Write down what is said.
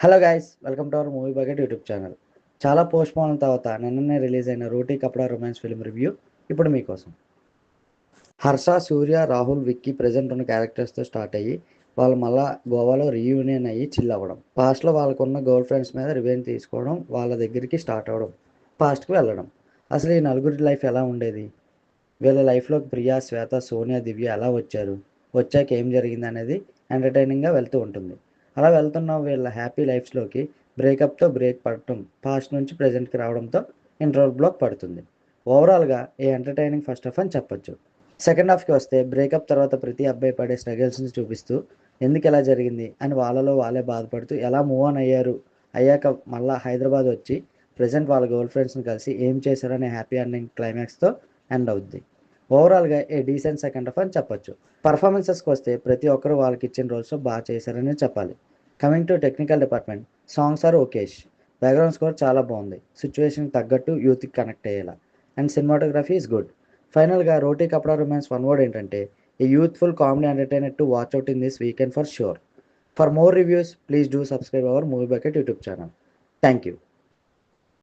Hello guys, welcome to our movie bucket YouTube channel. చాలా post phone తర్వాత నిన్ననే release అయిన రోటీ కపడా రొమాన్స్ ఫిల్మ్ రివ్యూ ఇప్పుడు మీకోసం. హర్ష, సూర్య, రాహుల్, విక్కీ ప్రజెంట్ ఉన్న క్యారెక్టర్స్తో స్టార్ట్ అయ్యి వాళ్ళు మళ్ళా గోవాలో రీయూనియన్ అయ్యి చిల్ అవ్వడం, పాస్ట్లో వాళ్ళకున్న గర్ల్ ఫ్రెండ్స్ మీద రివెంజ్ తీసుకోవడం, వాళ్ళ దగ్గరికి స్టార్ట్ అవ్వడం, పాస్ట్కి వెళ్ళడం. అసలు ఈ నలుగురి లైఫ్ ఎలా ఉండేది, వీళ్ళ లైఫ్లోకి ప్రియా, శ్వేత, సోనియా, దివ్య ఎలా వచ్చారు, వచ్చాక ఏం జరిగింది అనేది ఎంటర్టైనింగ్గా వెళ్తూ ఉంటుంది. అలా వెళ్తున్న వీళ్ళ హ్యాపీ లైఫ్స్లోకి బ్రేకప్తో బ్రేక్ పడటం, పాస్ట్ నుంచి ప్రజెంట్కి రావడంతో ఇంటర్వల్ బ్లాక్ పడుతుంది. ఓవరాల్గా ఏ ఎంటర్టైనింగ్ ఫస్ట్ హాఫ్ అని చెప్పొచ్చు. సెకండ్ హాఫ్కి వస్తే బ్రేకప్ తర్వాత ప్రతి అబ్బాయి పడే స్ట్రగల్స్ని చూపిస్తూ ఎందుకు ఎలా జరిగింది అని వాళ్ళలో వాళ్ళే బాధపడుతూ ఎలా మూవ్ ఆన్ అయ్యాక మళ్ళీ హైదరాబాద్ వచ్చి ప్రజెంట్ వాళ్ళ గర్ల్ ఫ్రెండ్స్ని కలిసి ఏం చేశారనే హ్యాపీ ఎండింగ్ క్లైమాక్స్తో ఎండ్ అవుద్ది. ఓవరాల్గా ఏ డీసెంట్ సెకండ్ హాఫ్ అని చెప్పొచ్చు. పర్ఫార్మెన్సెస్కి వస్తే ప్రతి ఒక్కరు వాళ్ళకి ఇచ్చిన రోల్స్లో బాగా చేశారని చెప్పాలి. Coming to technical department, songs are okayish, background score చాలా బాగుంది, సిచ్యువేషన్కి తగ్గట్టు యూత్కి కనెక్ట్ అయ్యేలా, అండ్ సినిమాటోగ్రఫీ ఈజ్ గుడ్. ఫైనల్గా Roti Kapda romance one word ఏంటంటే a youthful comedy entertainer to watch out in this weekend for sure. For more reviews please do subscribe our movie bucket YouTube channel. Thank you.